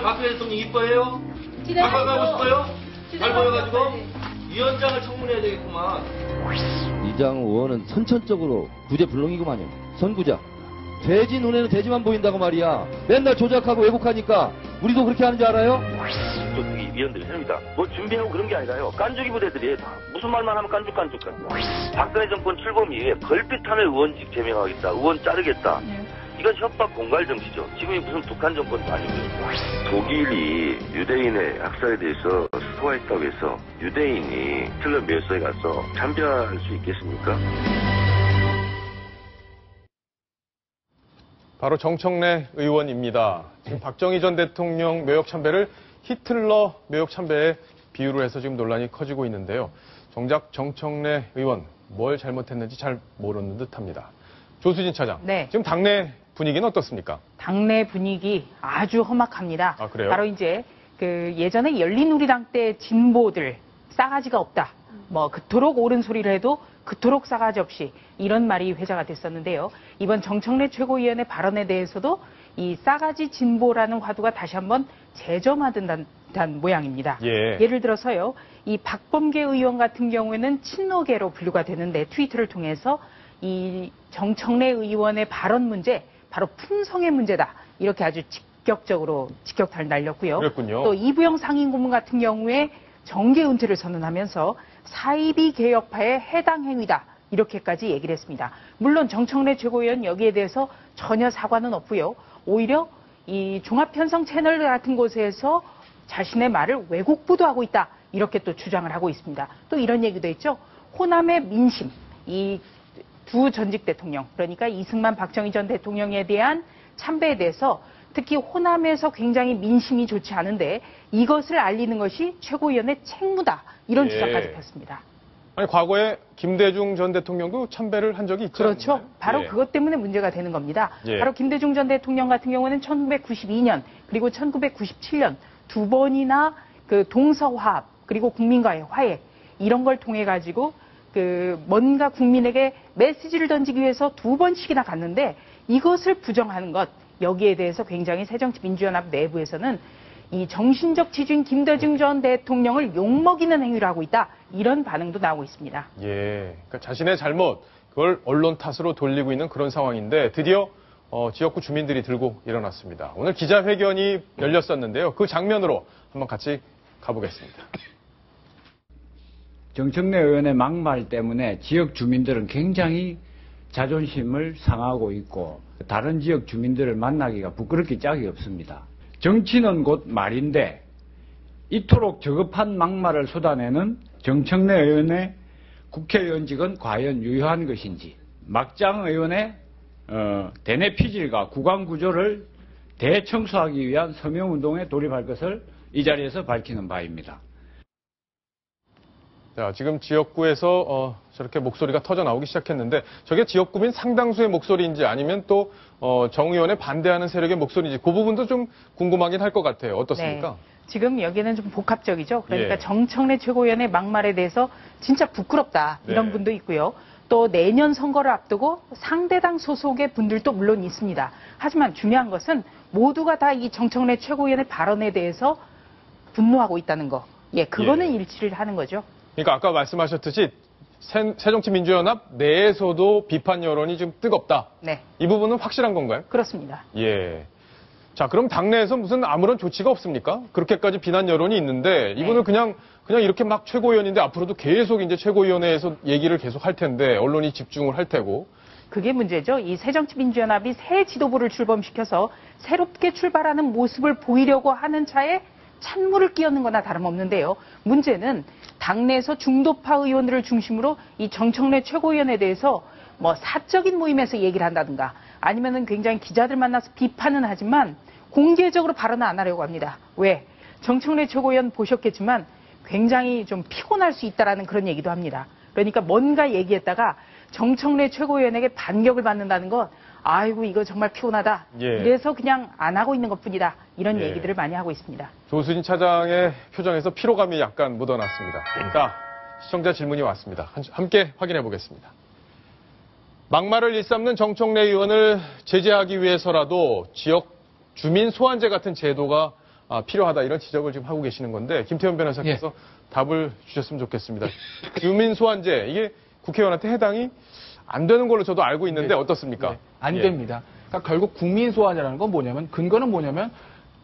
박근혜 대통령 이뻐해요? 가까이 가고 싶어요? 잘 보여가지고 위원장을 청문해야 되겠구만. 이장 의원은 선천적으로 구제불능이구만요. 선구자. 돼지 눈에는 돼지만 보인다고 말이야. 맨날 조작하고 왜곡하니까 우리도 그렇게 하는 줄 알아요? 저기 위원들이 됩니다. 뭐 준비하고 그런 게 아니라요. 깐죽이 부대들이 다 무슨 말만 하면 깐죽. 박근혜 정권 출범 이후에 걸핏하면 의원직 제명하겠다, 의원 자르겠다. 이건 협박 공갈 정치죠. 지금이 무슨 북한 정권도 아니고요. 독일이 유대인의 학살에 대해서 수고했다고 해서 유대인이 히틀러 묘소에 가서 참배할 수 있겠습니까? 바로 정청래 의원입니다. 지금 박정희 전 대통령 묘역 참배를 히틀러 묘역 참배에 비유로 해서 지금 논란이 커지고 있는데요. 정작 정청래 의원 뭘 잘못했는지 잘 모르는 듯합니다. 조수진 차장, 네. 지금 당내 분위기는 어떻습니까? 당내 분위기 아주 험악합니다. 아, 그래요? 바로 이제 그 예전에 열린우리당 때 진보들 싸가지가 없다. 뭐 그토록 옳은 소리를 해도 그토록 싸가지 없이 이런 말이 회자가 됐었는데요. 이번 정청래 최고위원의 발언에 대해서도 이 싸가지 진보라는 화두가 다시 한번 재점화된 모양입니다. 예를 들어서요. 이 박범계 의원 같은 경우에는 친노계로 분류가 되는데 트위터를 통해서 이 정청래 의원의 발언 문제, 바로 품성의 문제다. 이렇게 아주 직격적으로 직격탄을 날렸고요. 그랬군요. 또 이부영 상임고문 같은 경우에 정계 은퇴를 선언하면서 사이비 개혁파의 해당 행위다. 이렇게까지 얘기를 했습니다. 물론 정청래 최고위원 여기에 대해서 전혀 사과는 없고요. 오히려 이 종합편성 채널 같은 곳에서 자신의 말을 왜곡 보도하고 있다. 이렇게 또 주장을 하고 있습니다. 또 이런 얘기도 했죠. 호남의 민심, 이 두 전직 대통령, 그러니까 이승만, 박정희 전 대통령에 대한 참배에 대해서 특히 호남에서 굉장히 민심이 좋지 않은데 이것을 알리는 것이 최고위원의 책무다. 이런 주장까지 폈습니다. 아니, 과거에 김대중 전 대통령도 참배를 한 적이 있죠. 그렇죠. 바로 그것 때문에 문제가 되는 겁니다. 예. 바로 김대중 전 대통령 같은 경우는 1992년 그리고 1997년 두 번이나 그 동서화합 그리고 국민과의 화해 이런 걸 통해 가지고 그 뭔가 국민에게 메시지를 던지기 위해서 두 번씩이나 갔는데 이것을 부정하는 것 여기에 대해서 굉장히 새정치민주연합 내부에서는 이 정신적 지주인 김대중 전 대통령을 욕먹이는 행위를 하고 있다. 이런 반응도 나오고 있습니다. 예, 그러니까 자신의 잘못, 그걸 언론 탓으로 돌리고 있는 그런 상황인데 드디어 지역구 주민들이 들고 일어났습니다. 오늘 기자회견이 열렸었는데요. 그 장면으로 한번 같이 가보겠습니다. 정청래 의원의 막말 때문에 지역 주민들은 굉장히 자존심을 상하고 있고 다른 지역 주민들을 만나기가 부끄럽기 짝이 없습니다. 정치는 곧 말인데 이토록 저급한 막말을 쏟아내는 정청래 의원의 국회의원직은 과연 유효한 것인지 막장 의원의 대내 피질과 구강 구조를 대청소하기 위한 서명운동에 돌입할 것을 이 자리에서 밝히는 바입니다. 자, 지금 지역구에서 저렇게 목소리가 터져 나오기 시작했는데 저게 지역구민 상당수의 목소리인지 아니면 또 정 의원에 반대하는 세력의 목소리인지 그 부분도 좀 궁금하긴 할 것 같아요. 어떻습니까? 네. 지금 여기는 좀 복합적이죠. 그러니까 예. 정청래 최고위원의 막말에 대해서 진짜 부끄럽다 이런 네. 분도 있고요. 또 내년 선거를 앞두고 상대당 소속의 분들도 물론 있습니다. 하지만 중요한 것은 모두가 다 이 정청래 최고위원의 발언에 대해서 분노하고 있다는 거. 예, 그거는 일치를 하는 거죠. 그러니까 아까 말씀하셨듯이 새정치민주연합 내에서도 비판 여론이 좀 뜨겁다. 네. 이 부분은 확실한 건가요? 그렇습니다. 예. 자, 그럼 당내에서 무슨 아무런 조치가 없습니까? 그렇게까지 비난 여론이 있는데 이분을 그냥 이렇게 막 최고위원인데 앞으로도 계속 이제 최고위원회에서 얘기를 계속 할 텐데 언론이 집중을 할 테고. 그게 문제죠. 이 새정치민주연합이 새 지도부를 출범시켜서 새롭게 출발하는 모습을 보이려고 하는 차에 찬물을 끼얹는 거나 다름없는데요. 문제는 당내에서 중도파 의원들을 중심으로 이 정청래 최고위원에 대해서 뭐 사적인 모임에서 얘기를 한다든가 아니면은 굉장히 기자들 만나서 비판은 하지만 공개적으로 발언을 안 하려고 합니다. 왜? 정청래 최고위원 보셨겠지만 굉장히 좀 피곤할 수 있다라는 그런 얘기도 합니다. 그러니까 뭔가 얘기했다가 정청래 최고위원에게 반격을 받는다는 건 아이고 이거 정말 피곤하다. 예. 이래서 그냥 안 하고 있는 것뿐이다. 이런 얘기들을 많이 하고 있습니다. 조수진 차장의 표정에서 피로감이 약간 묻어났습니다. 자, 시청자 질문이 왔습니다. 함께 확인해 보겠습니다. 막말을 일삼는 정청래 의원을 제재하기 위해서라도 지역 주민 소환제 같은 제도가 필요하다 이런 지적을 지금 하고 계시는 건데 김태현 변호사께서 답을 주셨으면 좋겠습니다. 주민소환제 이게 국회의원한테 해당이 안 되는 걸로 저도 알고 있는데 어떻습니까? 네, 안 됩니다. 그러니까 결국 국민소환이라는 건 뭐냐면 근거는 뭐냐면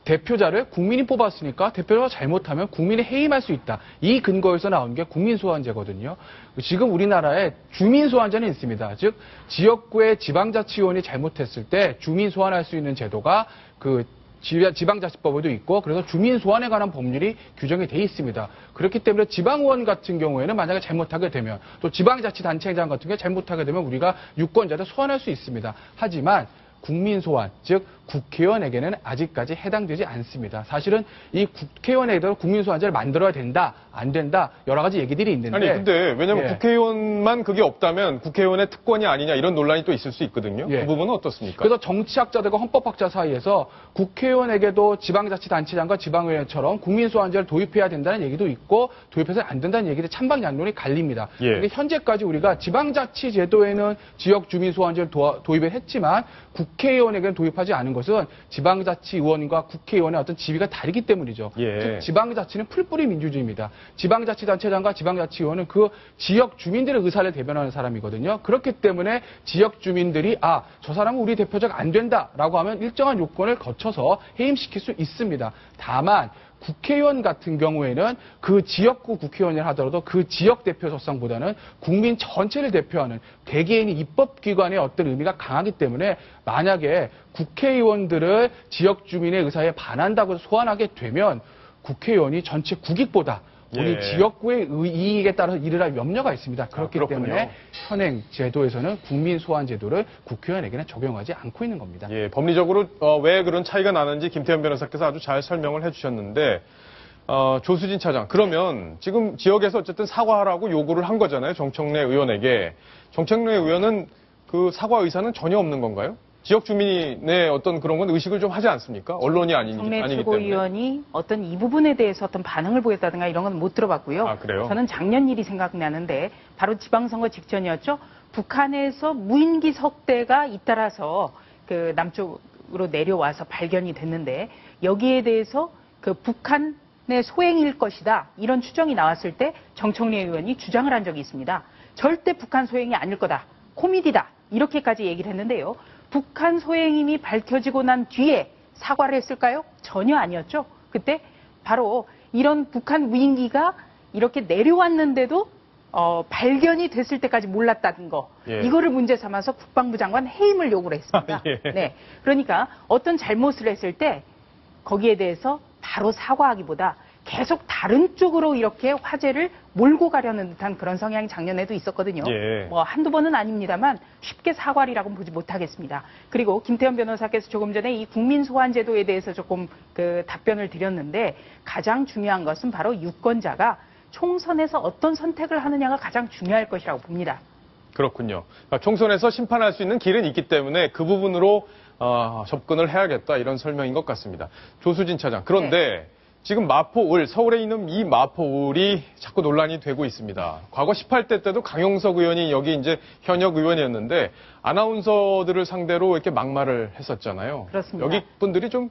대표자를 국민이 뽑았으니까 대표자가 잘못하면 국민이 해임할 수 있다. 이 근거에서 나온 게 국민소환제거든요. 지금 우리나라에 주민소환제는 있습니다. 즉 지역구의 지방자치위원이 잘못했을 때 주민소환할 수 있는 제도가 그 지방자치법에도 있고 그래서 주민소환에 관한 법률이 규정이 돼 있습니다. 그렇기 때문에 지방의원 같은 경우에는 만약에 잘못하게 되면 또 지방자치단체장 같은 경우에 잘못하게 되면 우리가 유권자를 소환할 수 있습니다. 하지만 국민소환, 즉 국회의원에게는 아직까지 해당되지 않습니다. 사실은 이 국회의원에게도 국민소환제를 만들어야 된다, 안 된다 여러 가지 얘기들이 있는데 아니 근데 왜냐면 예. 국회의원만 그게 없다면 국회의원의 특권이 아니냐 이런 논란이 또 있을 수 있거든요. 예. 그 부분은 어떻습니까? 그래서 정치학자들과 헌법학자 사이에서 국회의원에게도 지방자치단체장과 지방의원처럼 국민소환제를 도입해야 된다는 얘기도 있고 도입해서 안 된다는 얘기를 찬반양론이 갈립니다. 예. 근데 현재까지 우리가 지방자치 제도에는 지역 주민소환제를 도입을 했지만 국회의원에게는 도입하지 않은 것은 지방자치의원과 국회의원의 어떤 지위가 다르기 때문이죠. 예. 즉 지방자치는 풀뿌리 민주주의입니다. 지방자치단체장과 지방자치의원은 그 지역 주민들의 의사를 대변하는 사람이거든요. 그렇기 때문에 지역 주민들이 저 사람은 우리 대표자가 안 된다라고 하면 일정한 요건을 거쳐서 해임시킬 수 있습니다. 다만 국회의원 같은 경우에는 그 지역구 국회의원을 하더라도 그 지역 대표 석상보다는 국민 전체를 대표하는 개개인이 입법기관의 어떤 의미가 강하기 때문에 만약에 국회의원들을 지역 주민의 의사에 반한다고 소환하게 되면 국회의원이 전체 국익보다 우리 예. 지역구의 이익에 따라서 일을 할 염려가 있습니다. 그렇기 그렇군요. 때문에 현행 제도에서는 국민소환 제도를 국회의원에게는 적용하지 않고 있는 겁니다. 예, 법리적으로 왜 그런 차이가 나는지 김태현 변호사께서 아주 잘 설명을 해주셨는데 조수진 차장, 그러면 지금 지역에서 어쨌든 사과하라고 요구를 한 거잖아요. 정청래 의원에게. 정청래 의원은 그 사과 의사는 전혀 없는 건가요? 지역 주민의 어떤 그런 건 의식을 좀 하지 않습니까? 언론이 아니기 정래 때문에. 최고위원이 어떤 이 부분에 대해서 어떤 반응을 보였다든가 이런 건 못 들어봤고요. 아, 그래요? 저는 작년 일이 생각나는데 바로 지방선거 직전이었죠. 북한에서 무인기 석대가 잇따라서 그 남쪽으로 내려와서 발견이 됐는데 여기에 대해서 그 북한의 소행일 것이다 이런 추정이 나왔을 때 정청래 의원이 주장을 한 적이 있습니다. 절대 북한 소행이 아닐 거다. 코미디다. 이렇게까지 얘기를 했는데요. 북한 소행임이 밝혀지고 난 뒤에 사과를 했을까요? 전혀 아니었죠. 그때 바로 이런 북한 무인기가 이렇게 내려왔는데도 발견이 됐을 때까지 몰랐다는 거. 예. 이거를 문제 삼아서 국방부 장관 해임을 요구를 했습니다. 예. 네. 그러니까 어떤 잘못을 했을 때 거기에 대해서 바로 사과하기보다 계속 다른 쪽으로 이렇게 화제를 몰고 가려는 듯한 그런 성향이 작년에도 있었거든요. 예. 뭐 한두 번은 아닙니다만 쉽게 사과리라고는 보지 못하겠습니다. 그리고 김태현 변호사께서 조금 전에 이 국민소환제도에 대해서 조금 그 답변을 드렸는데 가장 중요한 것은 바로 유권자가 총선에서 어떤 선택을 하느냐가 가장 중요할 것이라고 봅니다. 그렇군요. 그러니까 총선에서 심판할 수 있는 길은 있기 때문에 그 부분으로 접근을 해야겠다 이런 설명인 것 같습니다. 조수진 차장. 그런데 지금 마포을, 서울에 있는 이 마포을이 자꾸 논란이 되고 있습니다. 과거 18대 때도 강용석 의원이 여기 이제 현역 의원이었는데 아나운서들을 상대로 이렇게 막말을 했었잖아요. 그렇습니다. 여기 분들이 좀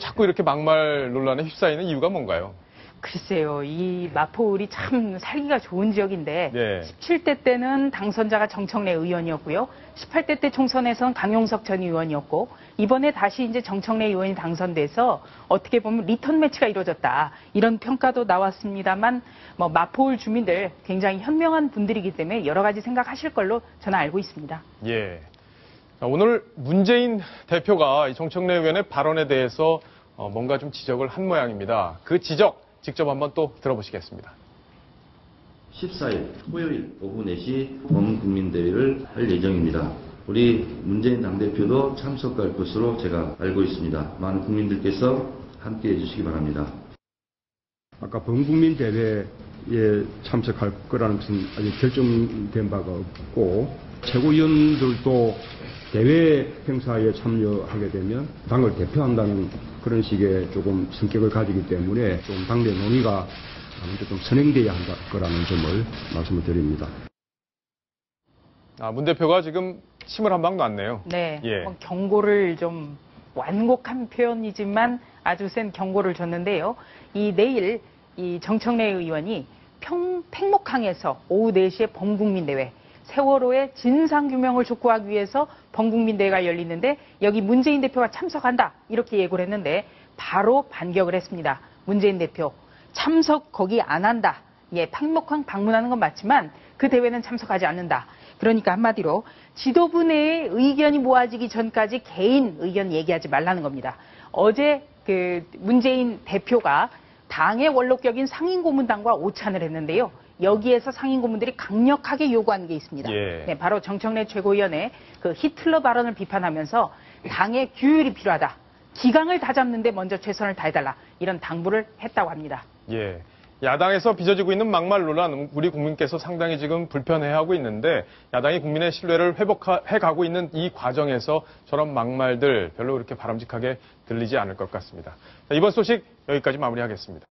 자꾸 이렇게 막말 논란에 휩싸이는 이유가 뭔가요? 글쎄요, 이 마포을이 참 살기가 좋은 지역인데 네. 17대 때는 당선자가 정청래 의원이었고요. 18대 때 총선에서는 강용석 전 의원이었고 이번에 다시 이제 정청래 의원이 당선돼서 어떻게 보면 리턴 매치가 이루어졌다. 이런 평가도 나왔습니다만 뭐 마포을 주민들 굉장히 현명한 분들이기 때문에 여러 가지 생각하실 걸로 저는 알고 있습니다. 예. 오늘 문재인 대표가 이 정청래 의원의 발언에 대해서 뭔가 좀 지적을 한 모양입니다. 그 지적 직접 한번 또 들어보시겠습니다. 14일 토요일 오후 4시 범국민대회를 할 예정입니다. 우리 문재인 당대표도 참석할 것으로 제가 알고 있습니다. 많은 국민들께서 함께해 주시기 바랍니다. 아까 범국민대회에 참석할 거라는 것은 아직 결정된 바가 없고 최고위원들도 대회 행사에 참여하게 되면 당을 대표한다는 그런 식의 조금 성격을 가지기 때문에 좀 당내 논의가 아무래도 좀 선행돼야 한다 거라는 점을 말씀을 드립니다. 문 대표가 지금 침을 한 방 놨네요. 네, 예. 경고를 좀 완곡한 표현이지만 아주 센 경고를 줬는데요. 내일 이 정청래 의원이 팽목항에서 오후 4시에 범국민대회, 세월호의 진상규명을 촉구하기 위해서 범국민대회가 열리는데 여기 문재인 대표가 참석한다 이렇게 예고를 했는데 바로 반격을 했습니다. 문재인 대표 참석 거기 안 한다. 예, 팽목항 방문하는 건 맞지만 그 대회는 참석하지 않는다. 그러니까 한마디로 지도부 내의 의견이 모아지기 전까지 개인 의견 얘기하지 말라는 겁니다. 어제 그 문재인 대표가 당의 원로격인 상임고문단과 오찬을 했는데요. 여기에서 상임고문들이 강력하게 요구한 게 있습니다. 예. 네, 바로 정청래 최고위원의 그 히틀러 발언을 비판하면서 당의 규율이 필요하다. 기강을 다잡는데 먼저 최선을 다해달라. 이런 당부를 했다고 합니다. 예. 야당에서 빚어지고 있는 막말 논란, 우리 국민께서 상당히 지금 불편해하고 있는데 야당이 국민의 신뢰를 회복해가고 있는 이 과정에서 저런 막말들 별로 그렇게 바람직하게 들리지 않을 것 같습니다. 자, 이번 소식 여기까지 마무리하겠습니다.